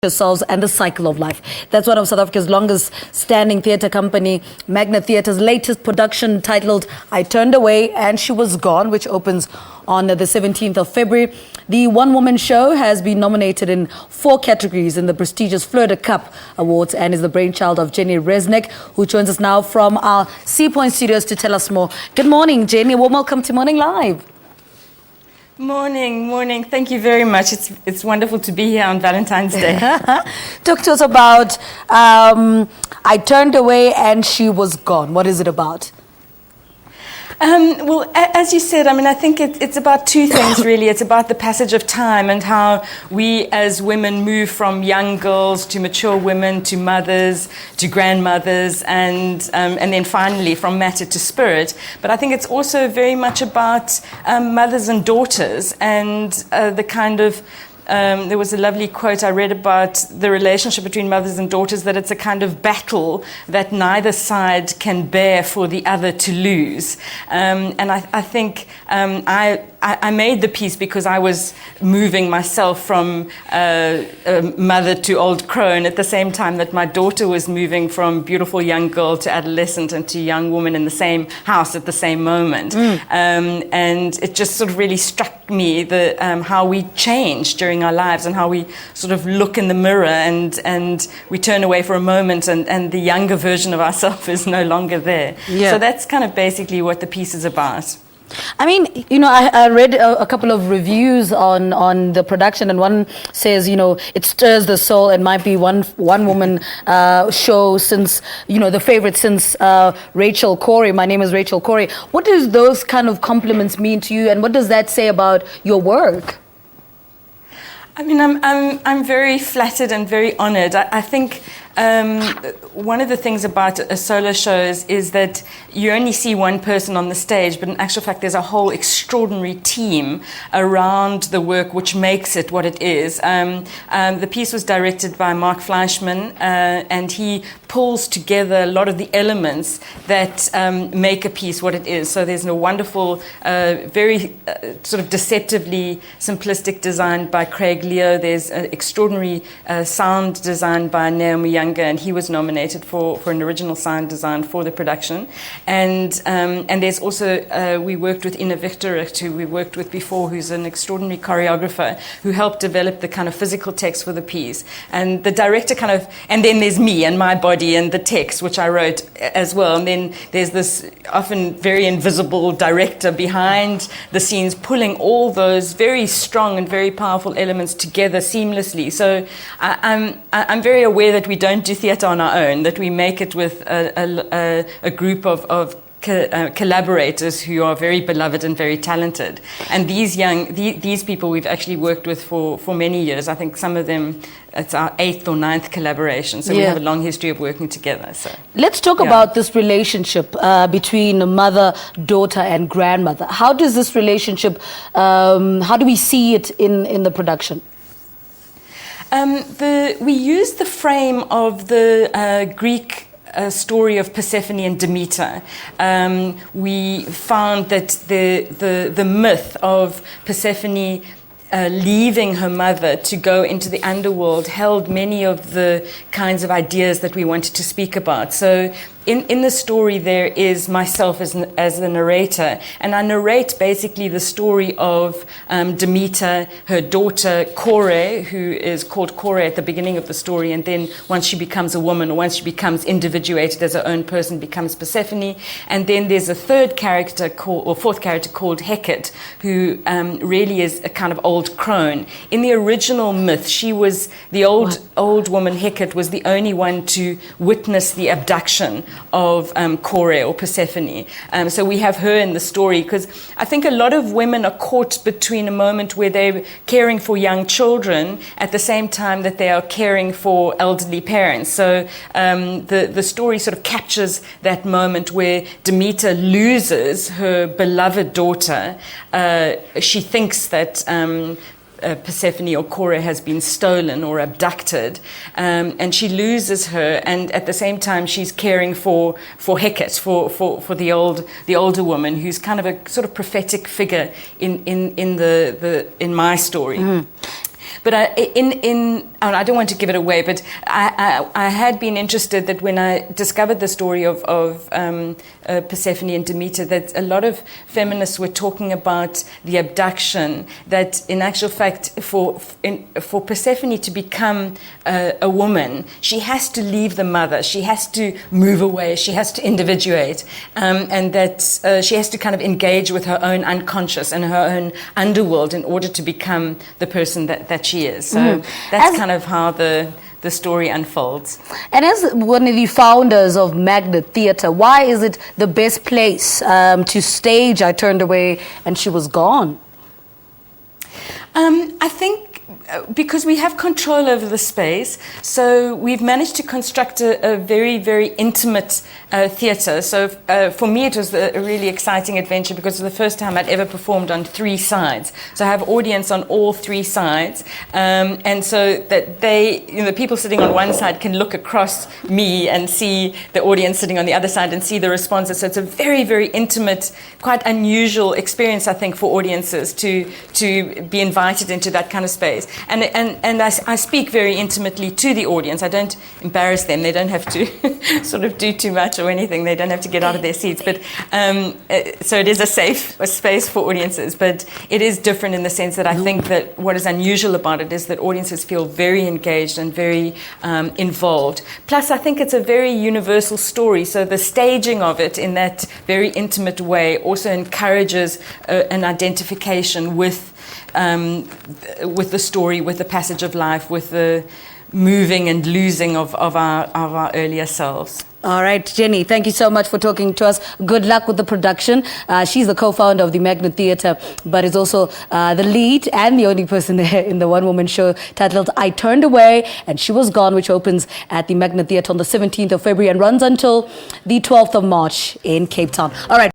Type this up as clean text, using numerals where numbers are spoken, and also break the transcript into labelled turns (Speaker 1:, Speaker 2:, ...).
Speaker 1: Selves and the Cycle of Life. That's one of South Africa's longest standing theatre company, Magna Theatre's latest production titled I Turned Away and She Was Gone, which opens on the 17th of February. The one-woman show has been nominated in 4 categories in the prestigious Fleur du Cap Awards and is the brainchild of Jennie Reznek, who joins us now from our Sea Point studios to tell us more. Good morning, Jennie. Warm welcome to Morning Live.
Speaker 2: Morning. Thank you very much. It's wonderful to be here on Valentine's Day.
Speaker 1: Talk to us about I Turned Away and She Was Gone. What is it about?
Speaker 2: Well, as you said, I think it's about 2 things, really. It's about the passage of time and how we as women move from young girls to mature women to mothers to grandmothers and then finally from matter to spirit. But I think it's also very much about mothers and daughters and the kind of there was a lovely quote I read about the relationship between mothers and daughters, that it's a kind of battle that neither side can bear for the other to lose. And I think I made the piece because I was moving myself from mother to old crone at the same time that my daughter was moving from beautiful young girl to adolescent and to young woman in the same house at the same moment. And it just sort of really struck me how we change during our lives and how we sort of look in the mirror and we turn away for a moment and the younger version of ourselves is no longer there. Yeah. So that's kind of basically what the piece is about.
Speaker 1: I mean, I read a couple of reviews on the production, and one says, it stirs the soul and might be one woman show since, the favorite since Rachel Corrie. My name is Rachel Corrie. What does those kind of compliments mean to you, and what does that say about your work?
Speaker 2: I mean, I'm very flattered and very honoured. I think one of the things about a solo show is that you only see one person on the stage, but in actual fact, there's a whole extraordinary team around the work which makes it what it is. The piece was directed by Mark Fleischman, and he pulls together a lot of the elements that make a piece what it is. So there's a wonderful, very sort of deceptively simplistic design by Craig Leo. There's an extraordinary sound design by Naomi Young, and he was nominated for an original sound design for the production. And there's also, we worked with Ina Victorich, who we worked with before, who's an extraordinary choreographer, who helped develop the kind of physical text for the piece. And the director and then there's me and my body and the text, which I wrote as well. And then there's this often very invisible director behind the scenes, pulling all those very strong and very powerful elements together seamlessly. So I'm very aware that we don't do theatre on our own, that we make it with a group of collaborators who are very beloved and very talented. And these people we've actually worked with for many years. I think some of them, it's our 8th or 9th collaboration. So we have a long history of working together. So
Speaker 1: let's talk about this relationship between mother, daughter, and grandmother. How does this relationship? How do we see it in the production?
Speaker 2: We use the frame of the Greek story of Persephone and Demeter. We found that the myth of Persephone leaving her mother to go into the underworld held many of the kinds of ideas that we wanted to speak about. So in the story there is myself as the narrator, and I narrate basically the story of Demeter, her daughter Kore, who is called Kore at the beginning of the story, and then once she becomes a woman, or once she becomes individuated as her own person, becomes Persephone. And then there's a fourth character called Hecate, who really is a kind of old crone. In the original myth, she was the old woman. Hecate was the only one to witness the abduction of Kore or Persephone. So we have her in the story because I think a lot of women are caught between a moment where they're caring for young children at the same time that they are caring for elderly parents. So the story sort of captures that moment where Demeter loses her beloved daughter. She thinks that Persephone or Kore has been stolen or abducted, and she loses her, and at the same time she's caring for Hecate, for the older woman, who's kind of a sort of prophetic figure in my story. Mm-hmm. But I don't want to give it away, but I had been interested that when I discovered the story of Persephone and Demeter, that a lot of feminists were talking about the abduction, that in actual fact for Persephone to become a woman, she has to leave the mother, she has to move away, she has to individuate, and that she has to kind of engage with her own unconscious and her own underworld in order to become the person that she is. So that's kind of how the story unfolds.
Speaker 1: And as one of the founders of Magnet Theatre, why is it the best place to stage I Turned Away and She Was Gone?
Speaker 2: I think because we have control over the space, so we've managed to construct a very, very intimate theatre. So for me it was a really exciting adventure because it was the first time I'd ever performed on 3 sides. So I have audience on all 3 sides, and so that the people sitting on one side can look across me and see the audience sitting on the other side and see the responses. So it's a very, very intimate, quite unusual experience, I think, for audiences to be invited into that kind of space. And I speak very intimately to the audience. I don't embarrass them. They don't have to sort of do too much or anything. They don't have to get out of their seats. But so it is a safe space for audiences. But it is different in the sense that I think that what is unusual about it is that audiences feel very engaged and very involved. Plus, I think it's a very universal story. So the staging of it in that very intimate way also encourages an identification with the story, with the passage of life, with the moving and losing of our earlier selves.
Speaker 1: All right, Jennie, thank you so much for talking to us. Good luck with the production. She's the co-founder of the Magnet Theatre, but is also the lead and the only person there in the one-woman show titled I Turned Away and She Was Gone, which opens at the Magnet Theatre on the 17th of February and runs until the 12th of March in Cape Town. All right.